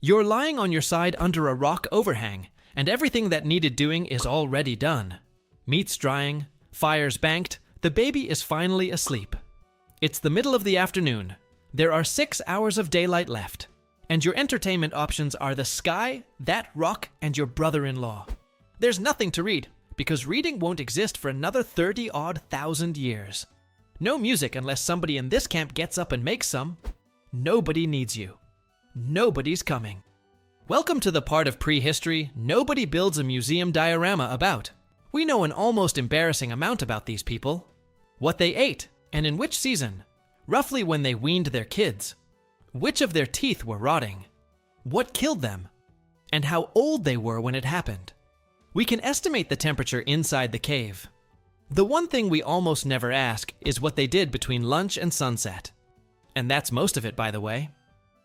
You're lying on your side under a rock overhang, and everything that needed doing is already done. Meat's drying, fire's banked, the baby is finally asleep. It's the middle of the afternoon. There are 6 hours of daylight left, and your entertainment options are the sky, that rock, and your brother-in-law. There's nothing to read, because reading won't exist for another 30-odd thousand years. No music unless somebody in this camp gets up and makes some. Nobody needs you. Nobody's coming. Welcome to the part of prehistory nobody builds a museum diorama about. We know an almost embarrassing amount about these people. What they ate, and in which season. Roughly when they weaned their kids. Which of their teeth were rotting. What killed them. And how old they were when it happened. We can estimate the temperature inside the cave. The one thing we almost never ask is what they did between lunch and sunset. And that's most of it, by the way.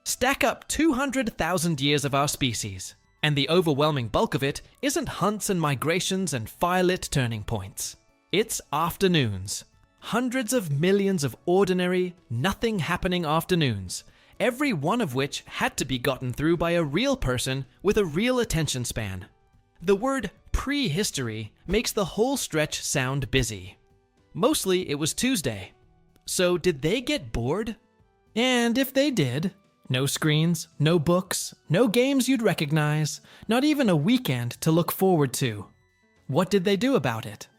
Stack up 200,000 years of our species, and the overwhelming bulk of it isn't hunts and migrations and firelit turning points. It's afternoons. Hundreds of millions of ordinary, nothing-happening afternoons, every one of which had to be gotten through by a real person with a real attention span. The word prehistory makes the whole stretch sound busy. Mostly it was Tuesday. So did they get bored? And if they did, no screens, no books, no games you'd recognize, not even a weekend to look forward to. What did they do about it?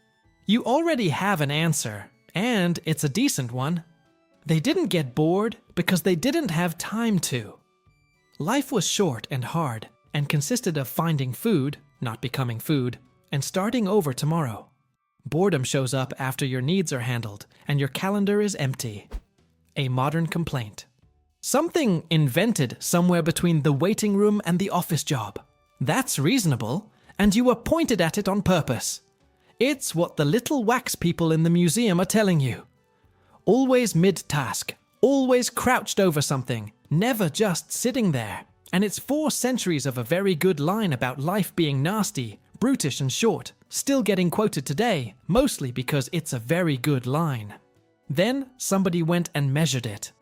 You already have an answer, and it's a decent one. They didn't get bored because they didn't have time to. Life was short and hard, and consisted of finding food, not becoming food, and starting over tomorrow. Boredom shows up after your needs are handled, and your calendar is empty. A modern complaint. Something invented somewhere between the waiting room and the office job. That's reasonable, and you were pointed at it on purpose. It's what the little wax people in the museum are telling you. Always mid-task, always crouched over something, never just sitting there. And it's 4 centuries of a very good line about life being nasty, brutish and short, still getting quoted today, mostly because it's a very good line. Then somebody went and measured it.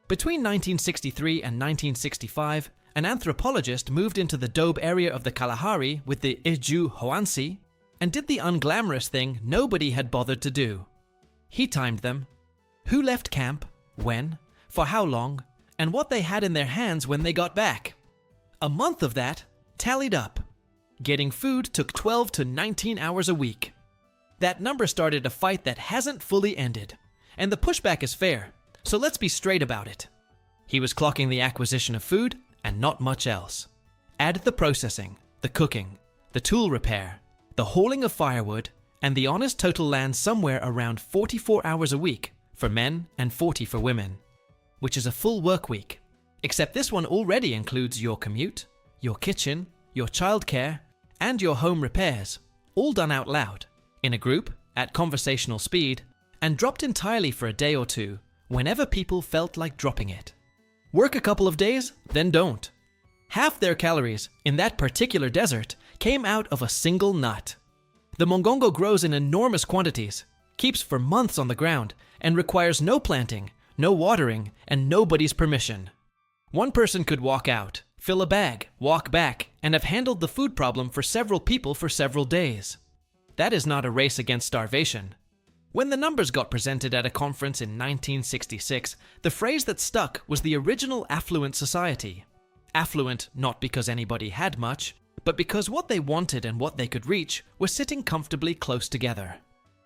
Between 1963 and 1965, an anthropologist moved into the Dobe area of the Kalahari with the Eju Hoansi and did the unglamorous thing nobody had bothered to do. He timed them. Who left camp, when, for how long, and what they had in their hands when they got back. A month of that tallied up. Getting food took 12 to 19 hours a week. That number started a fight that hasn't fully ended, and the pushback is fair, so let's be straight about it. He was clocking the acquisition of food and not much else. Add the processing, the cooking, the tool repair, the hauling of firewood, and the honest total lands somewhere around 44 hours a week for men and 40 for women. Which is a full work week, except this one already includes your commute, your kitchen, your childcare, and your home repairs, all done out loud, in a group, at conversational speed, and dropped entirely for a day or two, whenever people felt like dropping it. Work a couple of days, then don't. Half their calories, in that particular desert, came out of a single nut. The mongongo grows in enormous quantities, keeps for months on the ground, and requires no planting, no watering, and nobody's permission. One person could walk out, fill a bag, walk back, and have handled the food problem for several people for several days. That is not a race against starvation. When the numbers got presented at a conference in 1966, the phrase that stuck was the original affluent society. Affluent not because anybody had much, but because what they wanted and what they could reach were sitting comfortably close together.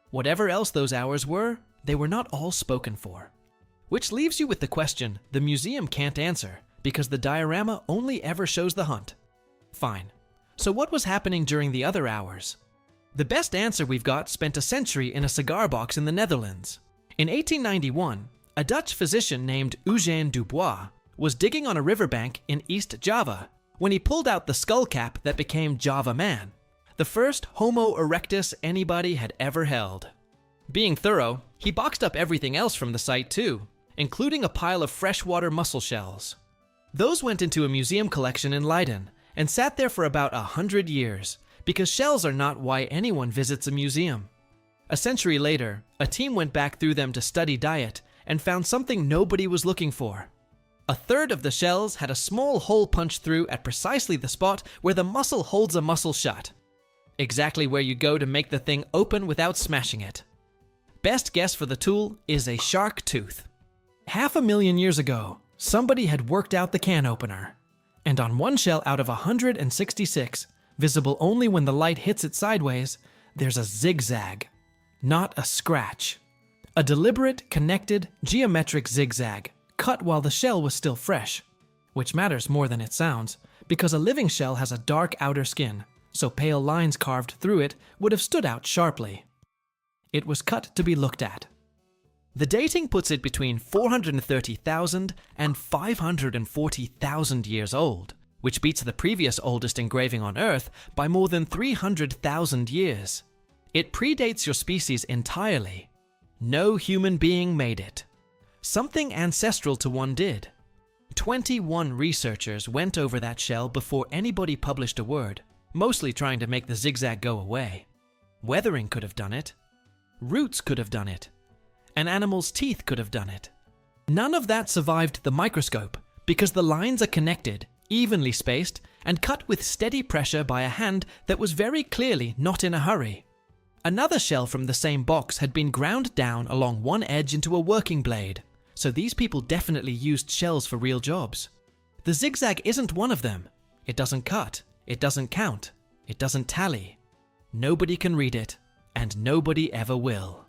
Whatever else those hours were, they were not all spoken for. Which leaves you with the question the museum can't answer, because the diorama only ever shows the hunt. Fine. So what was happening during the other hours? The best answer we've got spent a century in a cigar box in the Netherlands. In 1891, a Dutch physician named Eugène Dubois was digging on a riverbank in East Java when he pulled out the skull cap that became Java Man, the first Homo erectus anybody had ever held. Being thorough, he boxed up everything else from the site too, including a pile of freshwater mussel shells. Those went into a museum collection in Leiden and sat there for about 100 years, because shells are not why anyone visits a museum. A century later, a team went back through them to study diet and found something nobody was looking for. A third of the shells had a small hole punched through at precisely the spot where the muscle holds a muscle shut. Exactly where you go to make the thing open without smashing it. Best guess for the tool is a shark tooth. 500,000 years ago, somebody had worked out the can opener. And on one shell out of 166, visible only when the light hits it sideways, there's a zigzag, not a scratch. A deliberate, connected, geometric zigzag, cut while the shell was still fresh. Which matters more than it sounds, because a living shell has a dark outer skin, so pale lines carved through it would have stood out sharply. It was cut to be looked at. The dating puts it between 430,000 and 540,000 years old, which beats the previous oldest engraving on Earth by more than 300,000 years. It predates your species entirely. No human being made it. Something ancestral to one did. 21 researchers went over that shell before anybody published a word, mostly trying to make the zigzag go away. Weathering could have done it. Roots could have done it. An animal's teeth could have done it. None of that survived the microscope because the lines are connected, evenly spaced, and cut with steady pressure by a hand that was very clearly not in a hurry. Another shell from the same box had been ground down along one edge into a working blade, so these people definitely used shells for real jobs. The zigzag isn't one of them. It doesn't cut, it doesn't count, it doesn't tally. Nobody can read it, and nobody ever will.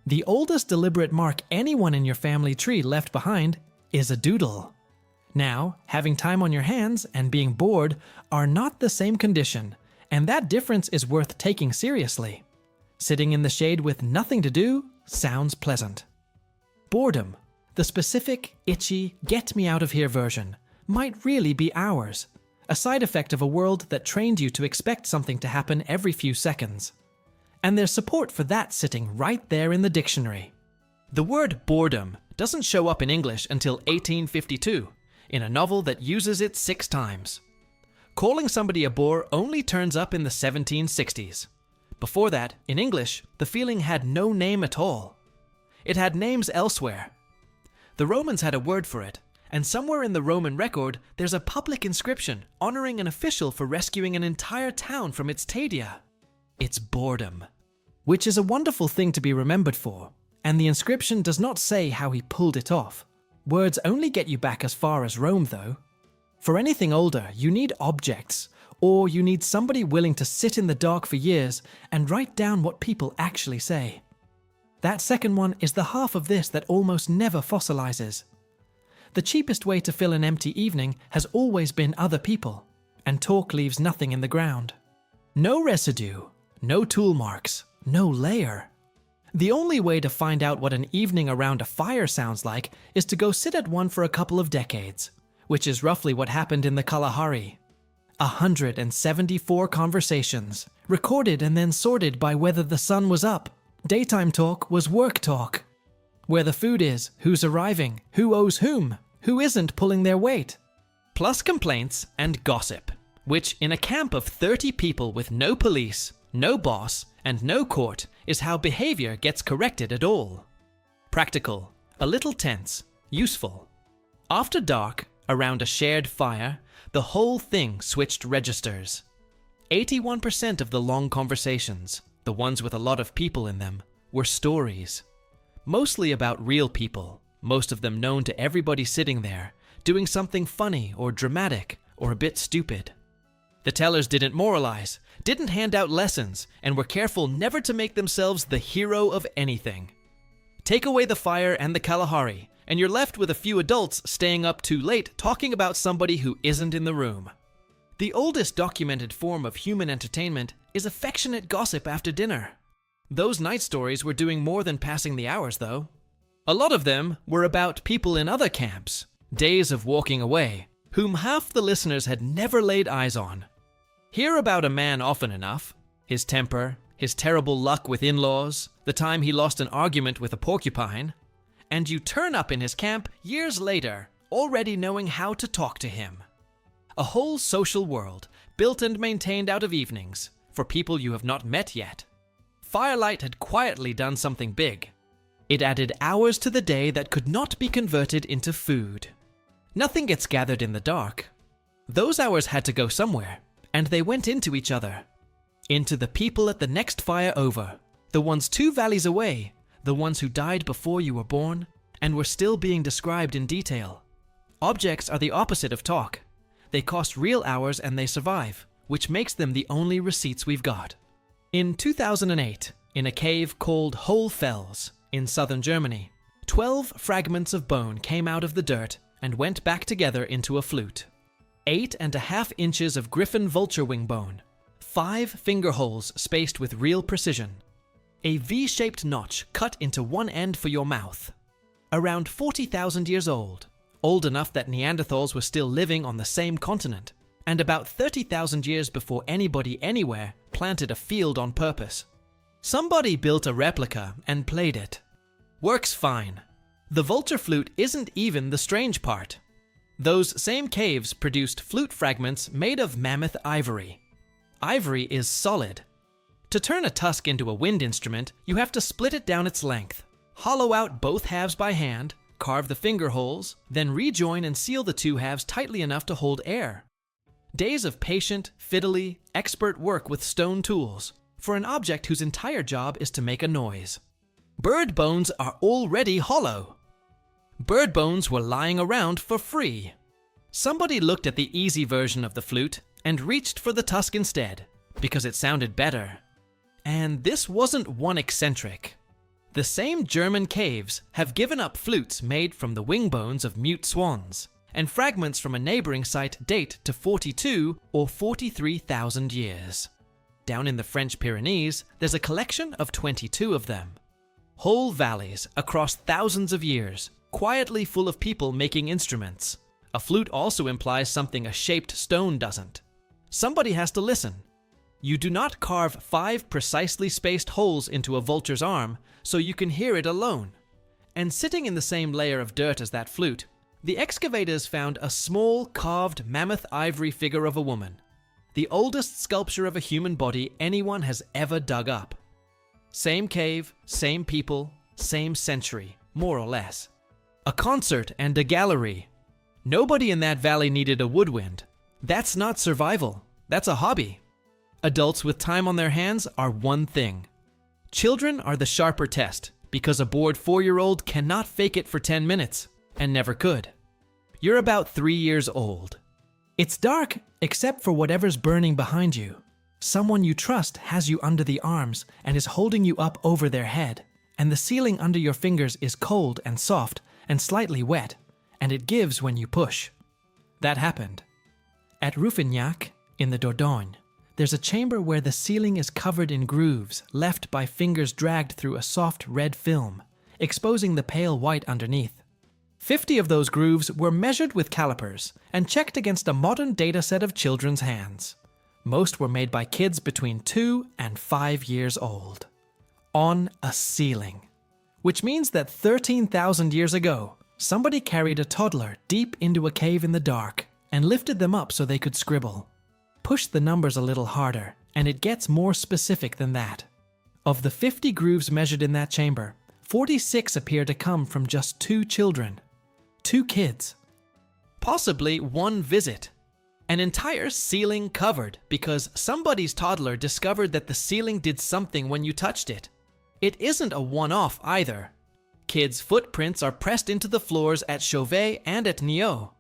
The oldest deliberate mark anyone in your family tree left behind is a doodle. Now, having time on your hands and being bored are not the same condition, and that difference is worth taking seriously. Sitting in the shade with nothing to do sounds pleasant. Boredom, the specific, itchy, get-me-out-of-here version, might really be ours, a side effect of a world that trained you to expect something to happen every few seconds. And there's support for that sitting right there in the dictionary. The word boredom doesn't show up in English until 1852, in a novel that uses it 6 times. Calling somebody a bore only turns up in the 1760s. Before that, in English, the feeling had no name at all. It had names elsewhere. The Romans had a word for it, and somewhere in the Roman record, there's a public inscription honoring an official for rescuing an entire town from its tadia. It's boredom, which is a wonderful thing to be remembered for, and the inscription does not say how he pulled it off. Words only get you back as far as Rome, though. For anything older, you need objects, or you need somebody willing to sit in the dark for years and write down what people actually say. That second one is the half of this that almost never fossilizes. The cheapest way to fill an empty evening has always been other people, and talk leaves nothing in the ground. No residue, no tool marks, no layer. The only way to find out what an evening around a fire sounds like is to go sit at one for a couple of decades, which is roughly what happened in the Kalahari. 174 conversations, recorded and then sorted by whether the sun was up. Daytime talk was work talk. Where the food is, who's arriving, who owes whom, who isn't pulling their weight. Plus complaints and gossip, which in a camp of 30 people with no police, no boss, and no court is how behavior gets corrected at all. Practical, a little tense, useful. After dark, around a shared fire, the whole thing switched registers. 81% of the long conversations, the ones with a lot of people in them, were stories. Mostly about real people, most of them known to everybody sitting there, doing something funny or dramatic or a bit stupid. The tellers didn't moralize, didn't hand out lessons, and were careful never to make themselves the hero of anything. Take away the fire and the Kalahari, and you're left with a few adults staying up too late talking about somebody who isn't in the room. The oldest documented form of human entertainment is affectionate gossip after dinner. Those night stories were doing more than passing the hours, though. A lot of them were about people in other camps, days of walking away, whom half the listeners had never laid eyes on. Hear about a man often enough, his temper, his terrible luck with in-laws, the time he lost an argument with a porcupine, and you turn up in his camp years later, already knowing how to talk to him. A whole social world, built and maintained out of evenings, for people you have not met yet. Firelight had quietly done something big. It added hours to the day that could not be converted into food. Nothing gets gathered in the dark. Those hours had to go somewhere, and they went into each other. Into the people at the next fire over, the ones 2 valleys away, the ones who died before you were born, and were still being described in detail. Objects are the opposite of talk. They cost real hours and they survive, which makes them the only receipts we've got. In 2008, in a cave called Hohl Fels in southern Germany, 12 fragments of bone came out of the dirt and went back together into a flute. 8.5 inches of griffin vulture wing bone, 5 finger holes spaced with real precision, a V-shaped notch cut into one end for your mouth. Around 40,000 years old enough that Neanderthals were still living on the same continent, and about 30,000 years before anybody anywhere planted a field on purpose. Somebody built a replica and played it. Works fine. The vulture flute isn't even the strange part. Those same caves produced flute fragments made of mammoth ivory. Ivory is solid. To turn a tusk into a wind instrument, you have to split it down its length, hollow out both halves by hand, carve the finger holes, then rejoin and seal the 2 halves tightly enough to hold air. Days of patient, fiddly, expert work with stone tools for an object whose entire job is to make a noise. Bird bones are already hollow. Bird bones were lying around for free. Somebody looked at the easy version of the flute and reached for the tusk instead, because it sounded better. And this wasn't one eccentric. The same German caves have given up flutes made from the wing bones of mute swans, and fragments from a neighboring site date to 42 or 43,000 years. Down in the French Pyrenees, there's a collection of 22 of them. Whole valleys across thousands of years, quietly full of people making instruments. A flute also implies something a shaped stone doesn't. Somebody has to listen. You do not carve 5 precisely spaced holes into a vulture's arm so you can hear it alone. And sitting in the same layer of dirt as that flute, the excavators found a small carved mammoth ivory figure of a woman, the oldest sculpture of a human body anyone has ever dug up. Same cave, same people, same century, more or less. A concert and a gallery. Nobody in that valley needed a woodwind. That's not survival, that's a hobby. Adults with time on their hands are one thing. Children are the sharper test, because a bored 4-year-old cannot fake it for 10 minutes, and never could. You're about 3 years old. It's dark, except for whatever's burning behind you. Someone you trust has you under the arms and is holding you up over their head, and the ceiling under your fingers is cold and soft and slightly wet, and it gives when you push. That happened. At Ruffignac, in the Dordogne, there's a chamber where the ceiling is covered in grooves left by fingers dragged through a soft red film, exposing the pale white underneath. 50 of those grooves were measured with calipers and checked against a modern data set of children's hands. Most were made by kids between 2 and 5 years old. On a ceiling. Which means that 13,000 years ago, somebody carried a toddler deep into a cave in the dark and lifted them up so they could scribble. Push the numbers a little harder, and it gets more specific than that. Of the 50 grooves measured in that chamber, 46 appear to come from just 2 children. 2 kids. Possibly 1 visit. An entire ceiling covered because somebody's toddler discovered that the ceiling did something when you touched it. It isn't a one-off either. Kids' footprints are pressed into the floors at Chauvet and at Niort.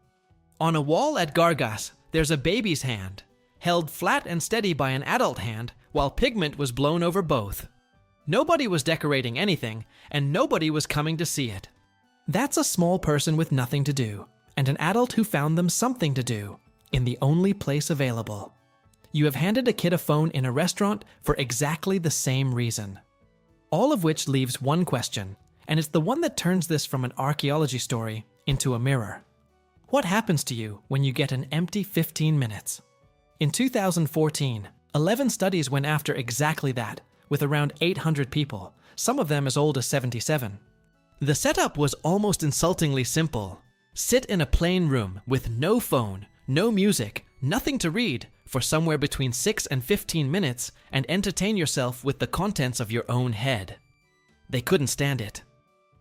On a wall at Gargas, there's a baby's hand, held flat and steady by an adult hand while pigment was blown over both. Nobody was decorating anything, and nobody was coming to see it. That's a small person with nothing to do, and an adult who found them something to do, in the only place available. You have handed a kid a phone in a restaurant for exactly the same reason. All of which leaves one question, and it's the one that turns this from an archaeology story into a mirror. What happens to you when you get an empty 15 minutes? In 2014, 11 studies went after exactly that, with around 800 people, some of them as old as 77. The setup was almost insultingly simple. Sit in a plain room with no phone, no music, nothing to read for somewhere between 6 and 15 minutes and entertain yourself with the contents of your own head. They couldn't stand it.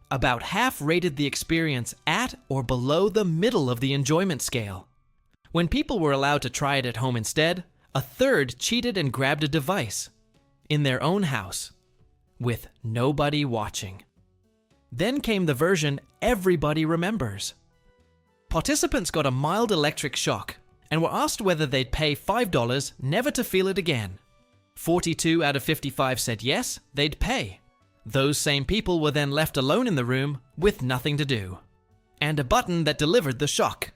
About half rated the experience at or below the middle of the enjoyment scale. When people were allowed to try it at home instead, a third cheated and grabbed a device in their own house with nobody watching. Then came the version everybody remembers. Participants got a mild electric shock and were asked whether they'd pay $5 never to feel it again. 42 out of 55 said yes, they'd pay. Those same people were then left alone in the room with nothing to do. And a button that delivered the shock.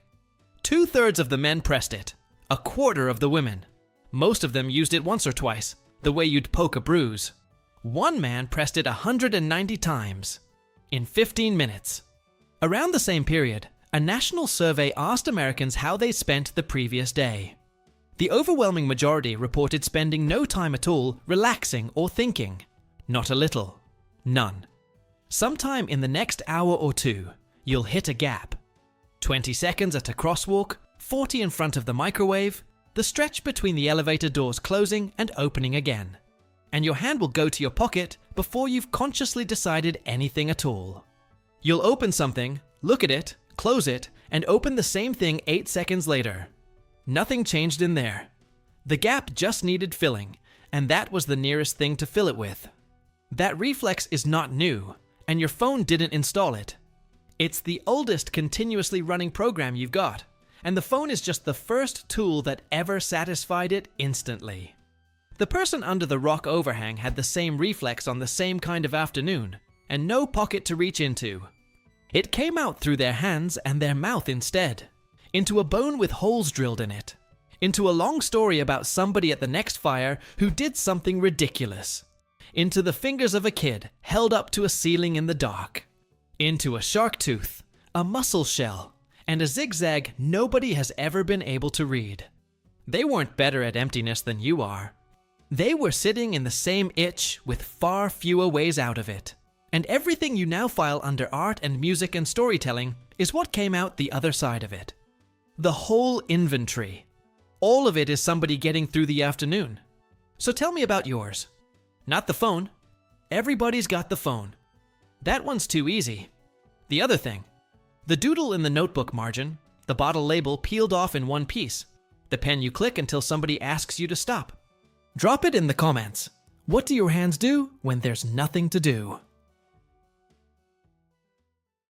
2/3 of the men pressed it, a quarter of the women. Most of them used it once or twice, the way you'd poke a bruise. One man pressed it 190 times in 15 minutes. Around the same period, a national survey asked Americans how they spent the previous day. The overwhelming majority reported spending no time at all relaxing or thinking. Not a little. None. Sometime in the next hour or two, you'll hit a gap. 20 seconds at a crosswalk, 40 in front of the microwave, the stretch between the elevator doors closing and opening again. And your hand will go to your pocket before you've consciously decided anything at all. You'll open something, look at it, close it, and open the same thing 8 seconds later. Nothing changed in there. The gap just needed filling, and that was the nearest thing to fill it with. That reflex is not new, and your phone didn't install it. It's the oldest continuously running program you've got, and the phone is just the first tool that ever satisfied it instantly. The person under the rock overhang had the same reflex on the same kind of afternoon, and no pocket to reach into. It came out through their hands and their mouth instead, into a bone with holes drilled in it, into a long story about somebody at the next fire who did something ridiculous, into the fingers of a kid held up to a ceiling in the dark, into a shark tooth, a mussel shell, and a zigzag nobody has ever been able to read. They weren't better at emptiness than you are. They were sitting in the same itch with far fewer ways out of it. And everything you now file under art and music and storytelling is what came out the other side of it. The whole inventory. All of it is somebody getting through the afternoon. So tell me about yours. Not the phone. Everybody's got the phone. That one's too easy. The other thing. The doodle in the notebook margin, the bottle label peeled off in one piece, the pen you click until somebody asks you to stop. Drop it in the comments. What do your hands do when there's nothing to do?